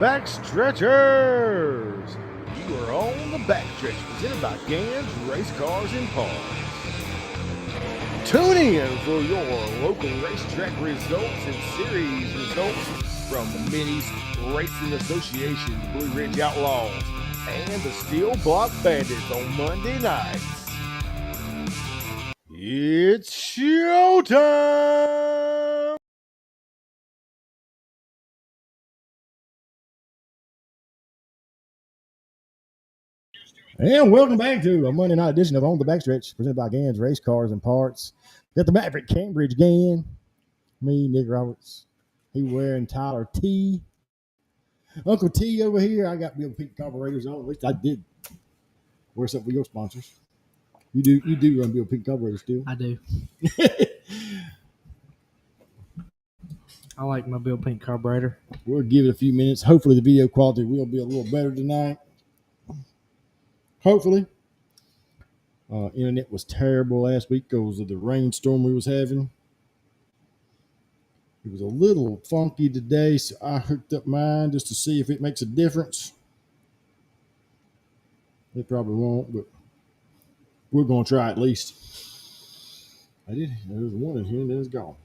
Backstretchers! You are on the Backstretch, presented by Gans Race Cars and Parts. Tune in for your local racetrack results and series results from the Minis Racing Association, Blue Ridge Outlaws, and the Steel Block Bandits on Monday nights. It's showtime! And welcome back to a Monday night edition of On the Backstretch, presented by Gans Race Cars and Parts. Got the Maverick Cambridge Gan, me, Nick Roberts. He wearing Tyler T. Uncle T over here. I got Bill Pink carburetors on. At least I did. Where's up for your sponsors? You do run Bill Pink carburetors still. I do. I like my Bill Pink carburetor. We'll give it a few minutes. Hopefully the video quality will be a little better tonight. Hopefully. Internet was terrible last week because of the rainstorm we was having. It was a little funky today, so I hooked up mine just to see if it makes a difference. It probably won't, but we're going to try at least. There's one in here and then it's gone.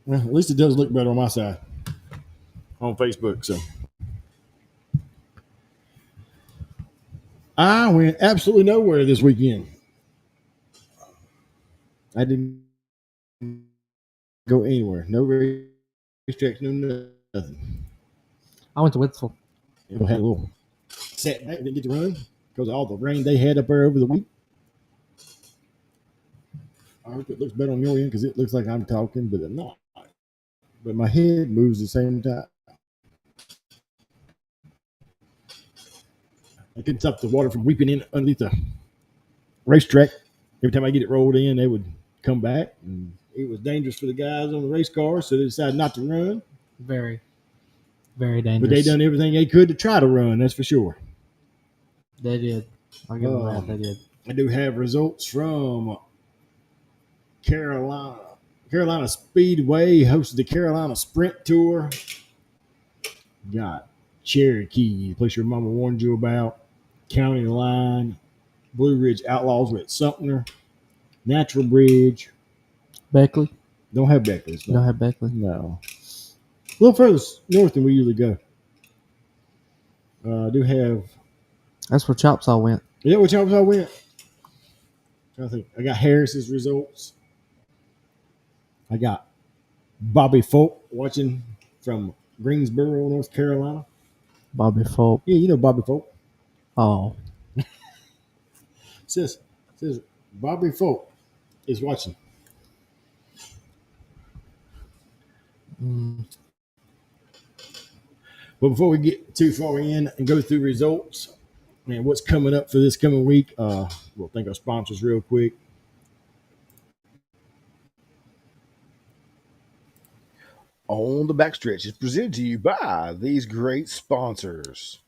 Well, at least it does look better on my side on Facebook. So I went absolutely nowhere this weekend. I didn't go anywhere. No racetracks, no nothing. I went to Withville. It had a little setback. Didn't get to run because of all the rain they had up there over the week. I hope it looks better on your end because it looks like I'm talking, but I'm not. But my head moves at the same time. I couldn't stop the water from weeping in underneath the racetrack. Every time I get it rolled in, they would come back. And it was dangerous for the guys on the race car, so they decided not to run. Very, very dangerous. But they done everything they could to try to run, that's for sure. They did. I'll give them that. They did. I do have results from Carolina. Carolina Speedway hosted the Carolina Sprint Tour. Got Cherokee, the place your mama warned you about. County Line. Blue Ridge Outlaws were at Sumter. Natural Bridge. Beckley? Don't have Beckley. Don't have Beckley? No. A little further north than we usually go. I do have. That's where Chopsaw went. Yeah, where Chopsaw went. I think I got Harris's results. I got Bobby Folk watching from Greensboro, North Carolina. Bobby Folk. Yeah, you know Bobby Folk. Oh. says Bobby Folk is watching. But before we get too far in and go through results and what's coming up for this coming week, we'll thank our sponsors real quick. On the Backstretch is presented to you by these great sponsors.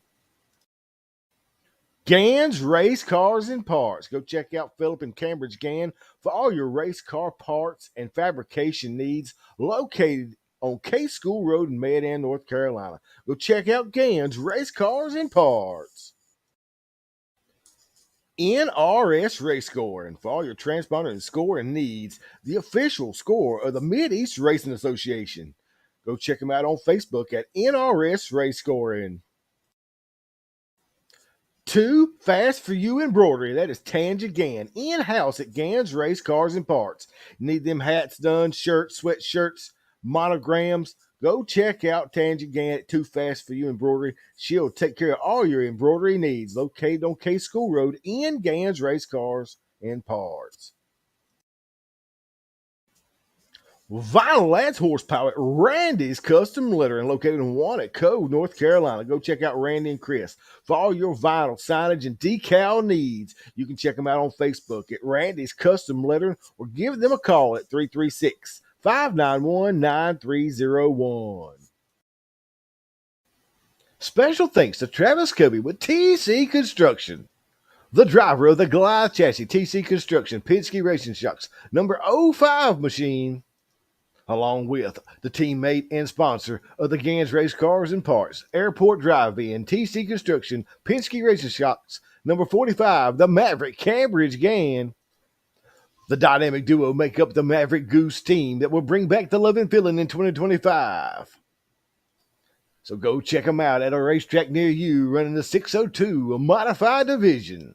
Gans Race Cars and Parts. Go check out Philip and Cambridge Gan for all your race car parts and fabrication needs, located on K School Road in Medan, North Carolina. Go check out Gans Race Cars and Parts. NRS Race Score, and for all your transponder and scoring needs, the official score of the Mid-East Racing Association. Go check them out on Facebook at NRS Race Scoring. Too Fast for You embroidery. That is Tanja Gan, in-house at Gans Race Cars and Parts. Need them hats done, shirts, sweatshirts, monograms? Go check out Tanja Gan at Too Fast for You embroidery. She'll take care of all your embroidery needs. Located on K School Road in Gans Race Cars and Parts. Vinyl adds horsepower at Randy's Custom Lettering, located in Wannaco, North Carolina. Go check out Randy and Chris for all your vinyl signage and decal needs. You can check them out on Facebook at Randy's Custom Lettering or give them a call at 336-591-9301. Special thanks to Travis Covey with TC Construction. The driver of the Goliath chassis, TC Construction, Penske Racing Shocks, number 05 machine, along with the teammate and sponsor of the Gans Race Cars and Parts, Airport Drive-In, TC Construction, Penske Racing Shocks, number 45, the Maverick Cambridge Gan. The dynamic duo make up the Maverick Goose team that will bring back the love and feeling in 2025. So go check them out at a racetrack near you running the 602, a modified division.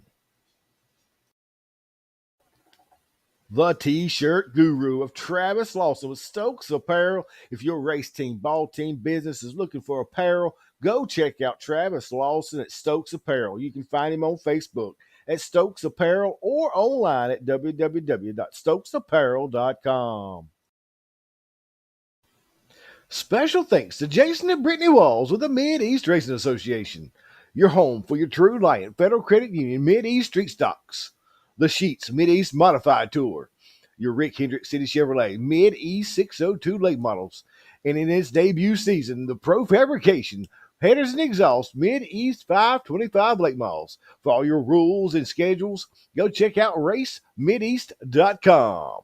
The T-shirt guru of Travis Lawson with Stokes Apparel. If your race team, ball team, business is looking for apparel, go check out Travis Lawson at Stokes Apparel. You can find him on Facebook at Stokes Apparel or online at www.stokesapparel.com. Special thanks to Jason and Brittany Walls with the Mid-East Racing Association, your home for your True Lion Federal Credit Union Mid-East Street Stocks. The Sheets Mid-East Modified Tour, your Rick Hendrick City Chevrolet Mid-East 602 late models, and in its debut season, the Pro Fabrication Headers and Exhaust Mid-East 525 late models. For all your rules and schedules, go check out racemideast.com.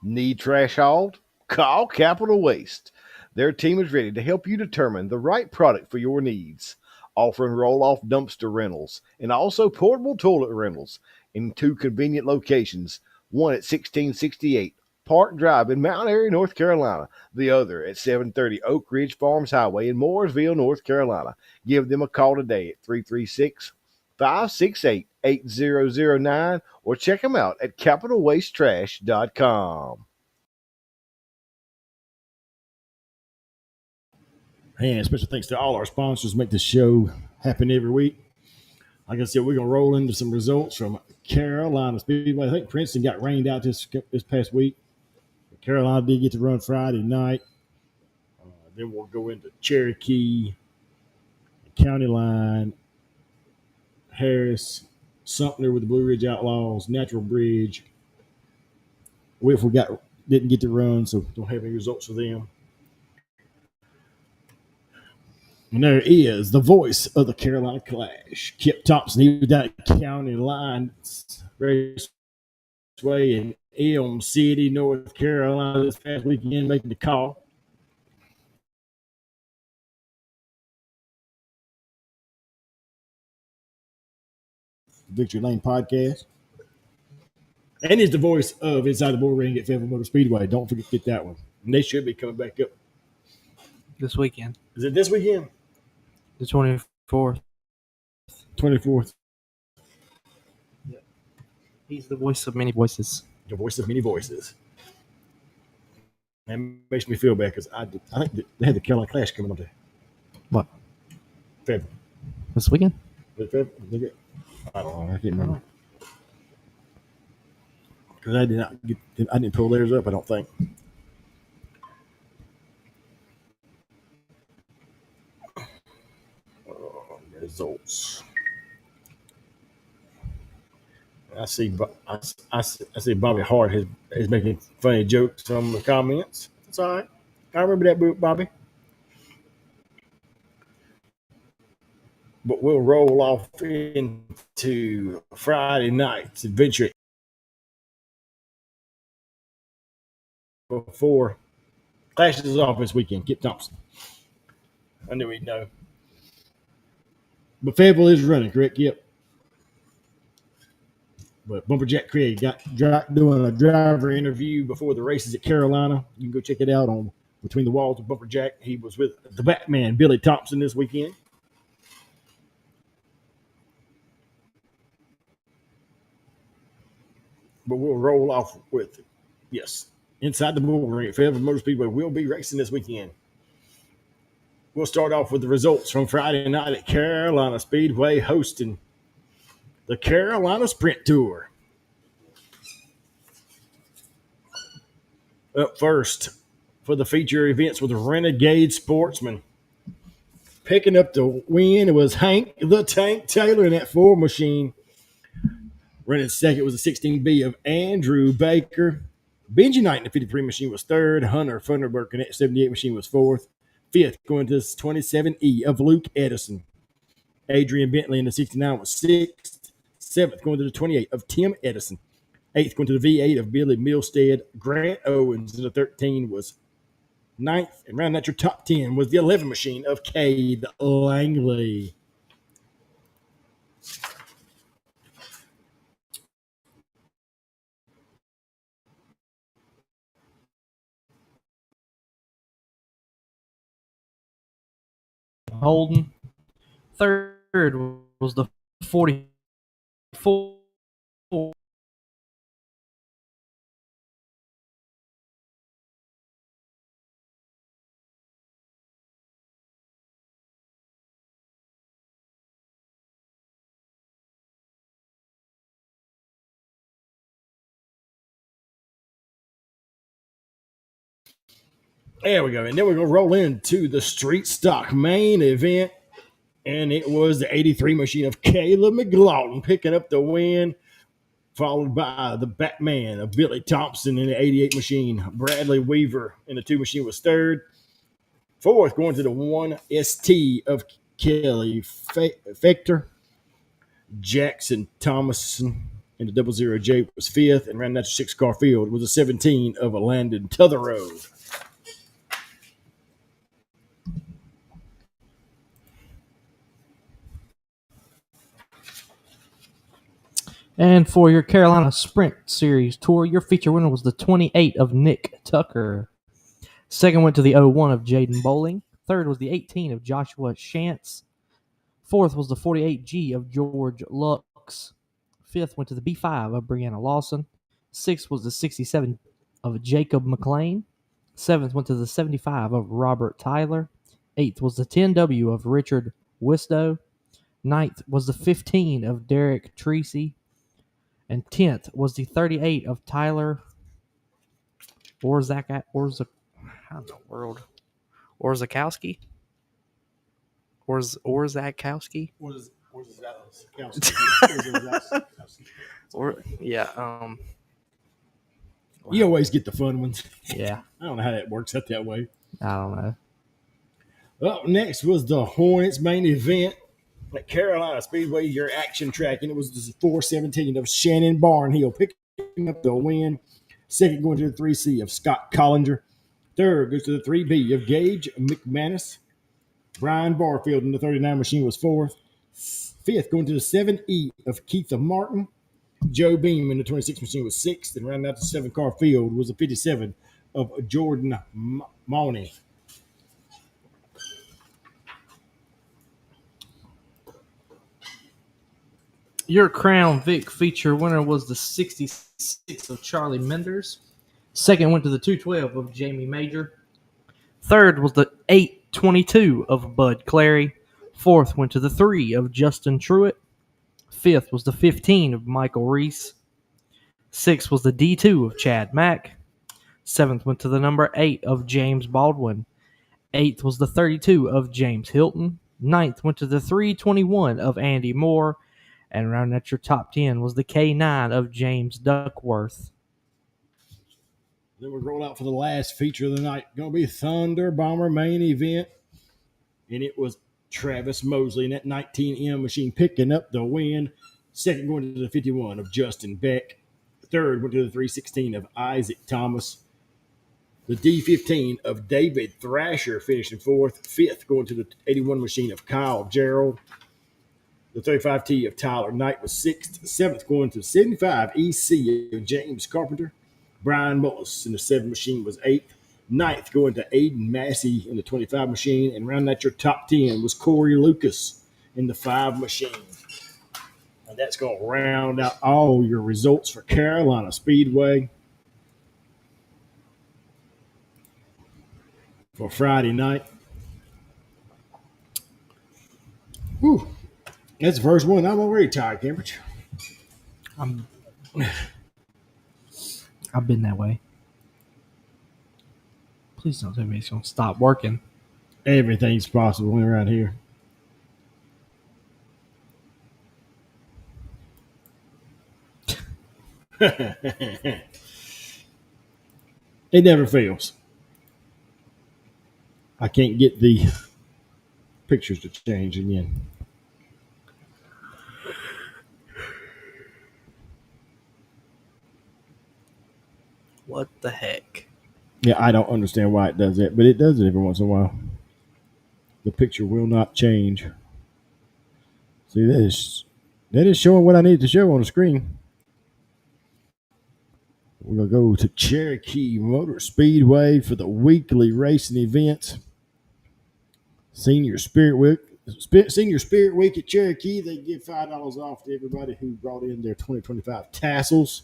Need trash hauled? Call Capital Waste. Their team is ready to help you determine the right product for your needs, offering roll-off dumpster rentals and also portable toilet rentals in 2 convenient locations, one at 1668 Park Drive in Mount Airy, North Carolina, the other at 730 Oak Ridge Farms Highway in Mooresville, North Carolina. Give them a call today at 336-568-8009 or check them out at capitalwastetrash.com. And special thanks to all our sponsors make this show happen every week. Like I said, we're going to roll into some results from Carolina Speedway. I think Princeton got rained out this past week. Carolina did get to run Friday night. Then we'll go into Cherokee, County Line, Harris, Sumter with the Blue Ridge Outlaws, Natural Bridge. Whitford didn't get to run, so don't have any results for them. And there is the voice of the Carolina Clash, Kip Thompson. He was down at County Line Raceway in Elm City, North Carolina this past weekend, making the call. Victory Lane Podcast. And is the voice of Inside the Bull Ring at Fayetteville Motor Speedway. Don't forget to get that one. And they should be coming back up this weekend. Is it this weekend? The 24th. 24th. Yeah. He's the voice of many voices. The voice of many voices. That makes me feel bad because I think they had the Carolina Clash coming up there. What? February. This weekend? I don't know. I can't remember. Because I didn't pull theirs up, I don't think. Results. I see Bobby Hart is making funny jokes from the comments. It's all right. I remember that, Bobby. But we'll roll off into Friday night's adventure before Clash is off this weekend. Kip Thompson. I knew he'd know. But Fayetteville is running, correct? Yep. But Bumperjack Craig got doing a driver interview before the races at Carolina. You can go check it out on Between the Walls with Bumperjack. He was with the Batman, Billy Thompson, this weekend. But we'll roll off with, yes, Inside the Bull Ring at Fayetteville Motor Speedway will be racing this weekend. We'll start off with the results from Friday night at Carolina Speedway, hosting the Carolina Sprint Tour. Up first for the feature events with Renegade Sportsman. Picking up the win, it was Hank the Tank Taylor in that Ford machine. Running second was a 16B of Andrew Baker. Benji Knight in the 53 machine was third. Hunter Funderburg in that 78 machine was fourth. Fifth, going to this 27E of Luke Edison. Adrian Bentley in the 69 was sixth. Seventh going to the 28 of Tim Edison. Eighth going to the V8 of Billy Milstead. Grant Owens in the 13 was ninth. And rounding out your top 10 was the 11 machine of Cade Langley. Holden. Third was the 44. There we go. And then we're going to roll into the street stock main event. And it was the 83 machine of Caleb McLaughlin picking up the win, followed by the Batman of Billy Thompson in the 88 machine. Bradley Weaver in the 2 machine was third. Fourth, going to the 1ST of Kelly Fector. Jackson Thomason in the 00J was fifth. And rounding out the 6-car field was the 17 of Landon Tutherow. And for your Carolina Sprint Series Tour, your feature winner was the 28 of Nick Tucker. Second went to the 01 of Jaden Bowling. Third was the 18 of Joshua Shantz. Fourth was the 48G of George Lux. Fifth went to the B5 of Brianna Lawson. Sixth was the 67 of Jacob McLean. Seventh went to the 75 of Robert Tyler. Eighth was the 10W of Richard Wistow. Ninth was the 15 of Derek Treacy. And 10th was the 38 of Tyler Orzakowski. You always get the fun ones. Yeah, I don't know how that works out that way. I don't know. Up next was the Hornets main event at Carolina Speedway, your action track, and it was the 417 of Shannon Barnhill picking up the win. Second going to the 3C of Scott Collinger. Third goes to the 3B of Gage McManus. Brian Barfield in the 39 machine was fourth. Fifth going to the 7E of Keitha Martin. Joe Beam in the 26 machine was sixth. And rounding out the 7-car field was the 57 of Jordan Mauney. Your Crown Vic feature winner was the 66 of Charlie Menders. Second went to the 212 of Jamie Major. Third was the 822 of Bud Clary. Fourth went to the 3 of Justin Truitt. Fifth was the 15 of Michael Reese. Sixth was the D2 of Chad Mack. Seventh went to the number 8 of James Baldwin. Eighth was the 32 of James Hilton. Ninth went to the 321 of Andy Moore. And rounding out your top 10 was the K9 of James Duckworth. Then we roll out for the last feature of the night. Going to be Thunder Bomber main event. And it was Travis Mosley in that 19M machine picking up the win. Second going to the 51 of Justin Beck. Third went to the 316 of Isaac Thomas. The D15 of David Thrasher finishing fourth. Fifth going to the 81 machine of Kyle Gerald. The 35T of Tyler Knight was sixth. Seventh going to 75 EC of James Carpenter. Brian Mullis in the 7 machine was eighth. Ninth going to Aiden Massey in the 25 machine. And rounding out your top 10 was Corey Lucas in the 5 machine. And that's going to round out all your results for Carolina Speedway for Friday night. Whew. That's the first one. I'm already tired, Cambridge. I've been that way. Please don't tell me it's going to stop working. Everything's possible around here. It never fails. I can't get the pictures to change again. What the heck? Yeah, I don't understand why it does it, but it does it every once in a while. The picture will not change. See, that is showing what I need to show on the screen. We're gonna go to Cherokee Motor Speedway for the weekly racing event. Senior Spirit Week. Senior Spirit Week at Cherokee. They give $5 off to everybody who brought in their 2025 tassels.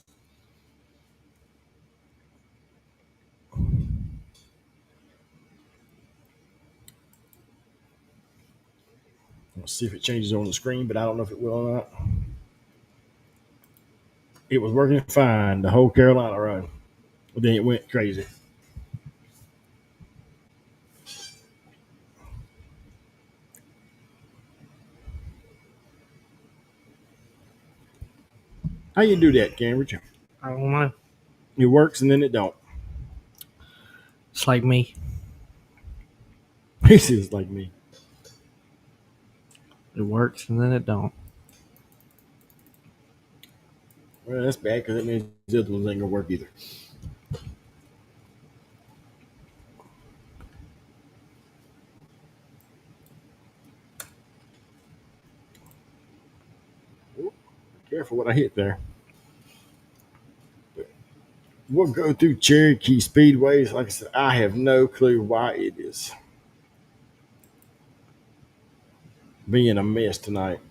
Let's see if it changes on the screen, but I don't know if it will or not. It was working fine the whole Carolina run, but then it went crazy. How you do that, Cambridge? I don't know. It works and then it don't. It's like me. This is like me. It works and then it don't. Well, that's bad because that means the other ones ain't gonna work either. Ooh, careful what I hit there. We'll go through Cherokee Speedways. Like I said, I have no clue why it is being a mess tonight.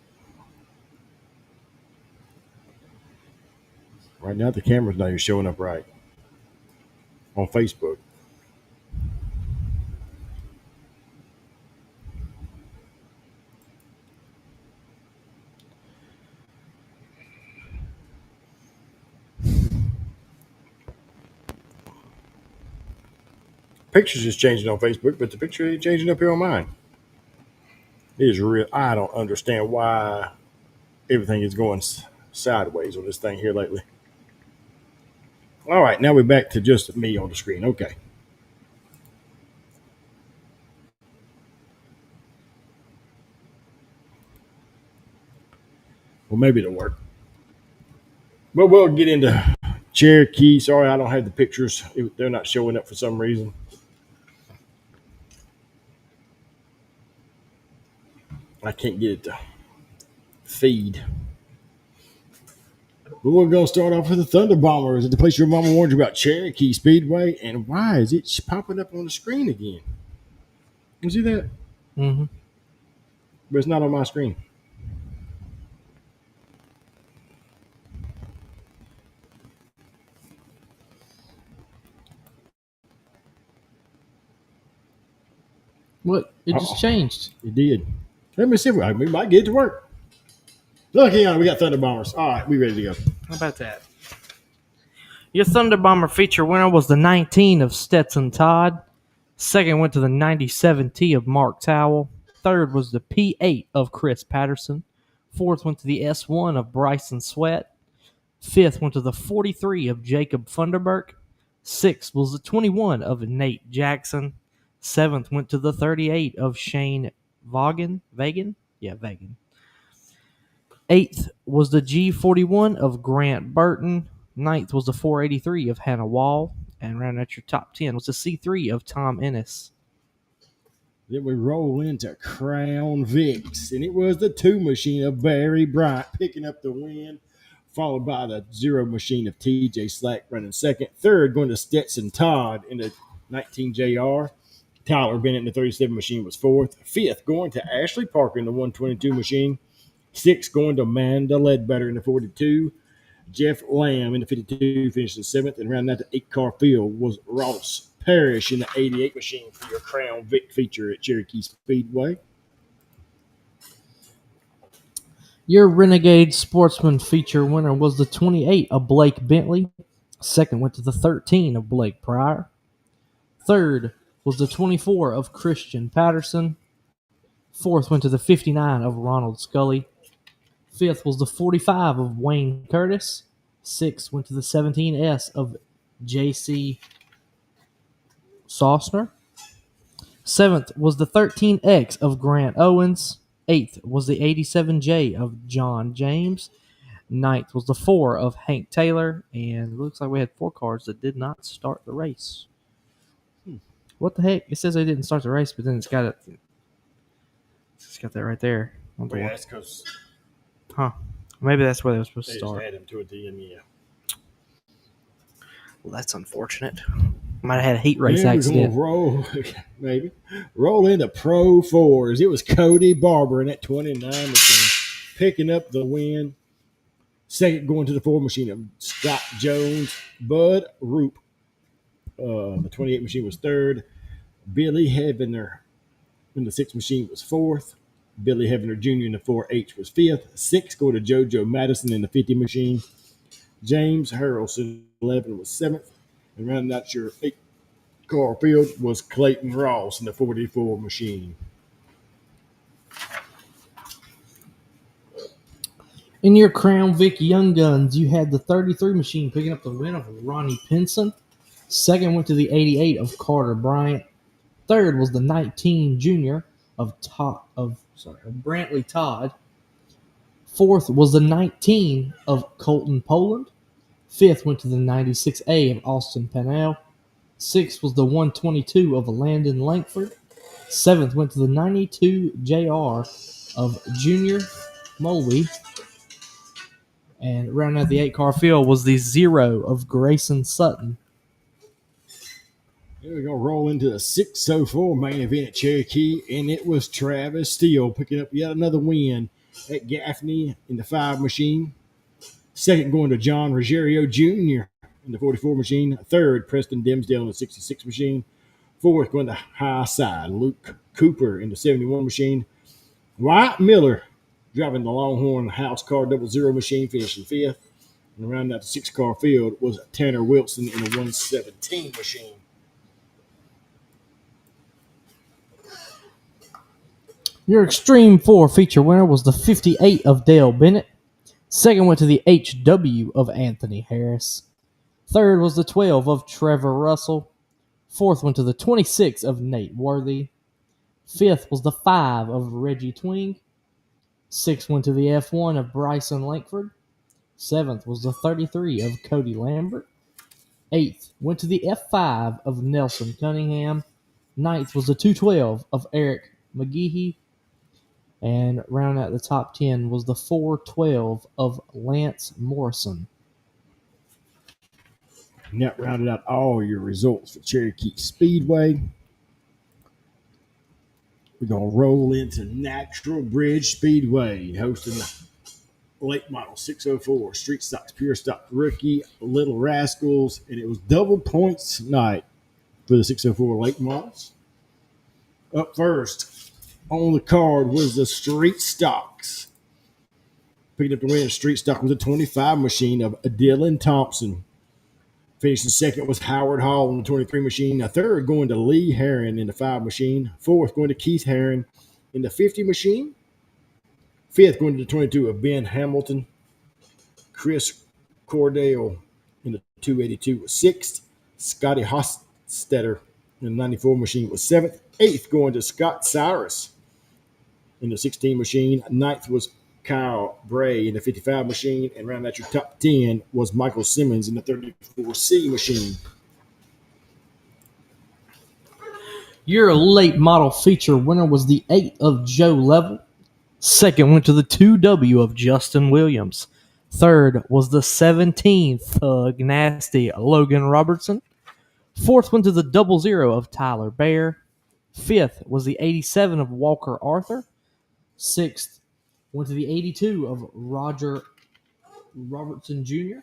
Right now, the camera's not even showing up right on Facebook. Pictures is changing on Facebook, but the picture ain't changing up here on mine. It is real. I don't understand why everything is going sideways on this thing here lately. All right, now we're back to just me on the screen. Okay. Well, maybe it'll work. But we'll get into Cherokee. Sorry, I don't have the pictures. They're not showing up for some reason. I can't get it to feed. But we're going to start off with the Thunder Bombers at the place your mama warned you about, Cherokee Speedway. And why is it popping up on the screen again? You see that? Mm-hmm. But it's not on my screen. What? It just changed. It did. Let me see if we might get it to work. Look, hang on. We got Thunder Bombers. All right, we ready to go. How about that? Your Thunder Bomber feature winner was the 19 of Stetson Todd. Second went to the 97 T of Mark Towell. Third was the P8 of Chris Patterson. Fourth went to the S1 of Bryson Sweat. Fifth went to the 43 of Jacob Funderburk. Sixth was the 21 of Nate Jackson. Seventh went to the 38 of Shane Vaughan. Vagan? Yeah, Vagan. Eighth was the G41 of Grant Burton. Ninth was the 483 of Hannah Wall. And rounding out your top 10 was the C3 of Tom Ennis. Then we roll into Crown Vics, and it was the 2 machine of Barry Bryant picking up the win, followed by the 0 machine of TJ Slack running second. Third, going to Stetson Todd in the 19 JR. Tyler Bennett in the 37 machine was fourth. Fifth, going to Ashley Parker in the 122 machine. Sixth, going to Amanda Ledbetter in the 42. Jeff Lamb in the 52 finished in seventh. And rounding out the 8-car field was Ross Parrish in the 88 machine for your Crown Vic feature at Cherokee Speedway. Your Renegade Sportsman feature winner was the 28 of Blake Bentley. Second went to the 13 of Blake Pryor. Third was the 24 of Christian Patterson. Fourth went to the 59 of Ronald Scully. Fifth was the 45 of Wayne Curtis. Sixth went to the 17S of J.C. Sosner. Seventh was the 13X of Grant Owens. Eighth was the 87J of John James. Ninth was the 4 of Hank Taylor, and it looks like we had 4 cars that did not start the race. What the heck? It says they didn't start the race, but then it's got it. It's got that right there. On the Yeah, wall. that's because Huh. Maybe that's where they were supposed they to just start. had him to a DM. Yeah. Well, that's unfortunate. Might have had a heat race And we're accident. gonna roll into Pro 4s. It was Cody Barber in that 29 machine picking up the win. Second going to the 4 machine of Scott Jones. Bud Roop, the 28 machine, was third. Billy Heavener in the 6 machine was fourth. Billy Heavener Jr. in the 4H was fifth. Sixth go to JoJo Madison in the 50 machine. James Harrelson 11 was seventh. And rounding out your 8-car field was Clayton Ross in the 44 machine. In your Crown Vic Young Guns, you had the 33 machine picking up the win of Ronnie Pinson. Second went to the 88 of Carter Bryant. Third was the 19 Junior of Brantley Todd. Fourth was the 19 of Colton Poland. Fifth went to the 96A of Austin Pennell. Sixth was the 122 of Landon Langford. Seventh went to the 92 JR of Junior Mulvey. And rounding out the 8-car field was the 0 of Grayson Sutton. Here we're going to roll into the 604 main event at Cherokee, and it was Travis Steele picking up yet another win at Gaffney in the 5 machine. Second going to John Ruggiero Jr. in the 44 machine. Third, Preston Dimsdale in the 66 machine. Fourth, going to High Side, Luke Cooper in the 71 machine. Wyatt Miller driving the Longhorn House Car 00 machine, finishing fifth. And around that 6-car field was Tanner Wilson in the 117 machine. Your Extreme 4 feature winner was the 58 of Dale Bennett. Second went to the HW of Anthony Harris. Third was the 12 of Trevor Russell. Fourth went to the 26 of Nate Worthy. Fifth was the 5 of Reggie Twing. Sixth went to the F1 of Bryson Lankford. Seventh was the 33 of Cody Lambert. Eighth went to the F5 of Nelson Cunningham. Ninth was the 212 of Eric McGehee. And rounding out the top 10 was the 412 of Lance Morrison. And that rounded out all your results for Cherokee Speedway. We're going to roll into Natural Bridge Speedway, hosting the late model 604 Street Stocks Pure Stock Rookie Little Rascals. And it was double points night for the 604 late models. Up first on the card was the Street Stocks. Picking up the win, Street Stock was a 25 machine of Dylan Thompson. Finishing second was Howard Hall in the 23 machine. A third going to Lee Herron in the 5 machine. Fourth going to Keith Herron in the 50 machine. Fifth going to the 22 of Ben Hamilton. Chris Cordell in the 282 was sixth. Scotty Hostetter in the 94 machine was seventh. Eighth going to Scott Cyrus in the 16 machine. Ninth was Kyle Bray in the 55 machine, and round out your top 10 was Michael Simmons in the 34C machine. Your late model feature winner was the 8 of Joe Level. Second went to the 2W of Justin Williams. Third was the 17 Thug Nasty Logan Robertson. Fourth went to the 00 of Tyler Bear. Fifth was the 87 of Walker Arthur. Sixth went to the 82 of Roger Robertson Jr.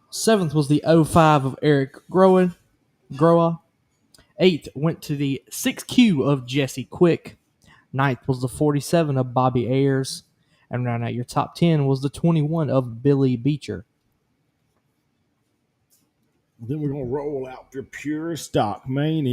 Seventh was the 05 of Eric Groa. Eighth went to the 6Q of Jesse Quick. Ninth was the 47 of Bobby Ayers. And round out your top 10 was the 21 of Billy Beecher. Then we're going to roll out your pure stock main